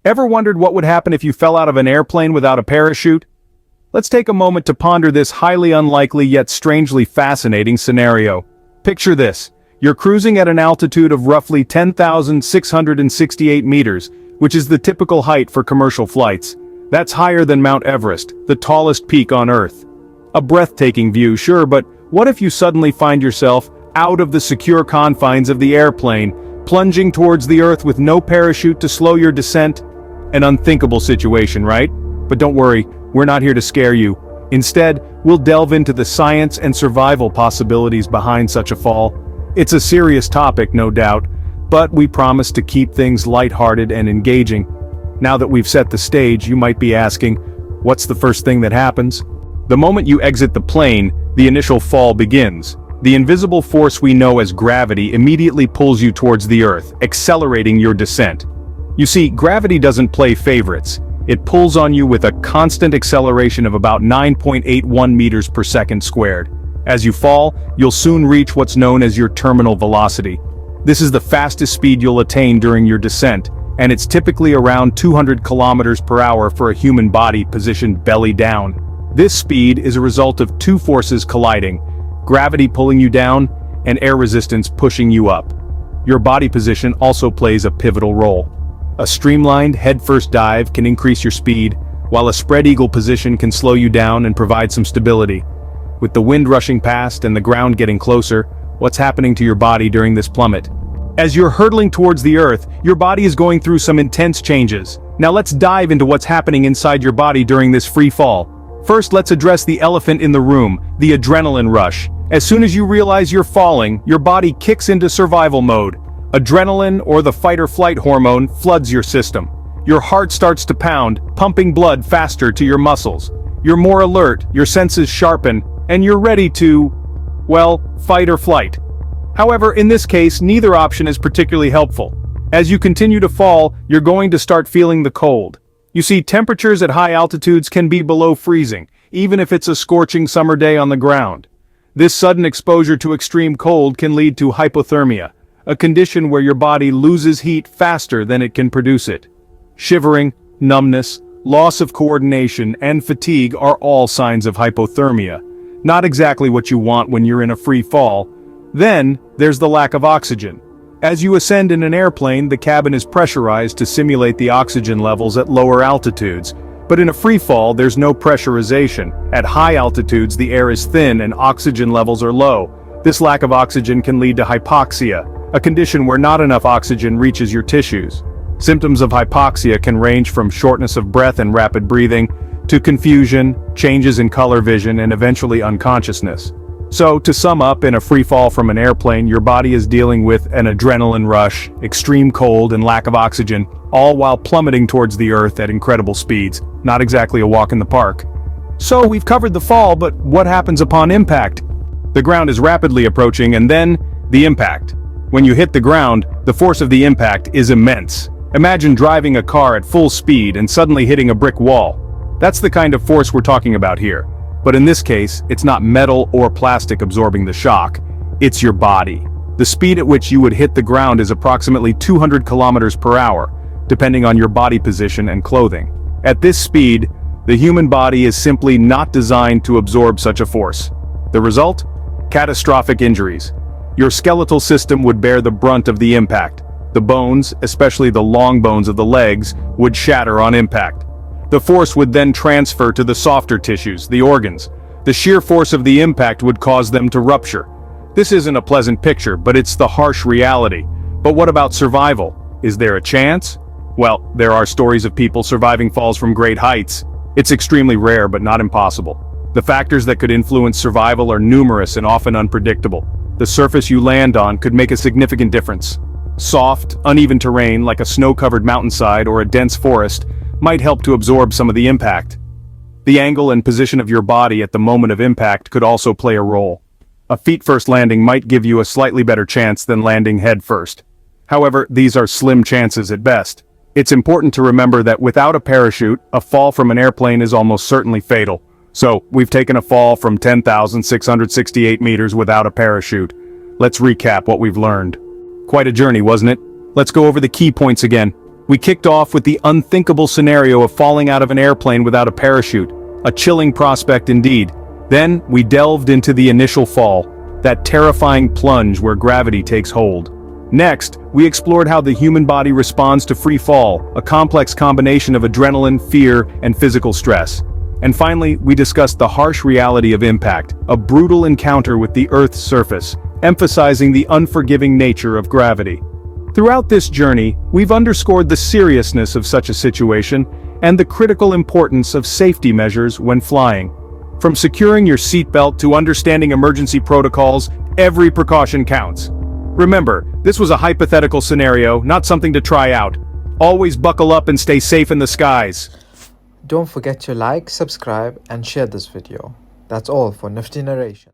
Ever wondered what would happen if you fell out of an airplane without a parachute? Let's take a moment to ponder this highly unlikely yet strangely fascinating scenario. Picture this. You're cruising at an altitude of roughly 10,668 meters, which is the typical height for commercial flights. That's higher than Mount Everest, the tallest peak on Earth. A breathtaking view, sure, but what if you suddenly find yourself out of the secure confines of the airplane, plunging towards the Earth with no parachute to slow your descent? An unthinkable situation, right? But don't worry, we're not here to scare you. Instead, we'll delve into the science and survival possibilities behind such a fall. It's a serious topic, no doubt, but we promise to keep things lighthearted and engaging. Now that we've set the stage, you might be asking, what's the first thing that happens? The moment you exit the plane, the initial fall begins. The invisible force we know as gravity immediately pulls you towards the Earth, accelerating your descent. You see, gravity doesn't play favorites. It pulls on you with a constant acceleration of about 9.81 meters per second squared. As you fall, you'll soon reach what's known as your terminal velocity. This is the fastest speed you'll attain during your descent, and it's typically around 200 kilometers per hour for a human body positioned belly down. This speed is a result of two forces colliding: gravity pulling you down, and air resistance pushing you up. Your body position also plays a pivotal role. A streamlined, head-first dive can increase your speed, while a spread eagle position can slow you down and provide some stability. With the wind rushing past and the ground getting closer, what's happening to your body during this plummet? As you're hurtling towards the Earth, your body is going through some intense changes. Now let's dive into what's happening inside your body during this free fall. First, let's address the elephant in the room, the adrenaline rush. As soon as you realize you're falling, your body kicks into survival mode. Adrenaline, or the fight-or-flight hormone, floods your system. Your heart starts to pound, pumping blood faster to your muscles. You're more alert, your senses sharpen, and you're ready to, well, fight or flight. However, in this case, neither option is particularly helpful. As you continue to fall, you're going to start feeling the cold. You see, temperatures at high altitudes can be below freezing, even if it's a scorching summer day on the ground. This sudden exposure to extreme cold can lead to hypothermia, a condition where your body loses heat faster than it can produce it. Shivering, numbness, loss of coordination, and fatigue are all signs of hypothermia. Not exactly what you want when you're in a free fall. Then, there's the lack of oxygen. As you ascend in an airplane, the cabin is pressurized to simulate the oxygen levels at lower altitudes. But in a free fall, there's no pressurization. At high altitudes, the air is thin and oxygen levels are low. This lack of oxygen can lead to hypoxia, a condition where not enough oxygen reaches your tissues. Symptoms of hypoxia can range from shortness of breath and rapid breathing, to confusion, changes in color vision, and eventually unconsciousness. So, to sum up, in a free fall from an airplane, your body is dealing with an adrenaline rush, extreme cold, and lack of oxygen, all while plummeting towards the Earth at incredible speeds. Not exactly a walk in the park. So, we've covered the fall, but what happens upon impact? The ground is rapidly approaching, and then, the impact. When you hit the ground, the force of the impact is immense. Imagine driving a car at full speed and suddenly hitting a brick wall. That's the kind of force we're talking about here. But in this case, it's not metal or plastic absorbing the shock, it's your body. The speed at which you would hit the ground is approximately 200 kilometers per hour, depending on your body position and clothing. At this speed, the human body is simply not designed to absorb such a force. The result? Catastrophic injuries. Your skeletal system would bear the brunt of the impact. The bones, especially the long bones of the legs, would shatter on impact. The force would then transfer to the softer tissues, the organs. The sheer force of the impact would cause them to rupture. This isn't a pleasant picture, but it's the harsh reality. But what about survival? Is there a chance? Well, there are stories of people surviving falls from great heights. It's extremely rare, but not impossible. The factors that could influence survival are numerous and often unpredictable. The surface you land on could make a significant difference. Soft, uneven terrain like a snow-covered mountainside or a dense forest might help to absorb some of the impact. The angle and position of your body at the moment of impact could also play a role. A feet-first landing might give you a slightly better chance than landing head-first. However, these are slim chances at best. It's important to remember that without a parachute, a fall from an airplane is almost certainly fatal. So, we've taken a fall from 10,668 meters without a parachute. Let's recap what we've learned. Quite a journey, wasn't it? Let's go over the key points again. We kicked off with the unthinkable scenario of falling out of an airplane without a parachute, a chilling prospect indeed. Then, we delved into the initial fall, that terrifying plunge where gravity takes hold. Next, we explored how the human body responds to free fall, a complex combination of adrenaline, fear, and physical stress. And finally, we discussed the harsh reality of impact, a brutal encounter with the Earth's surface, emphasizing the unforgiving nature of gravity. Throughout this journey, we've underscored the seriousness of such a situation and the critical importance of safety measures when flying. From securing your seatbelt to understanding emergency protocols, every precaution counts. Remember, this was a hypothetical scenario, not something to try out. Always buckle up and stay safe in the skies. Don't forget to like, subscribe and share this video. That's all for Nifty Narration.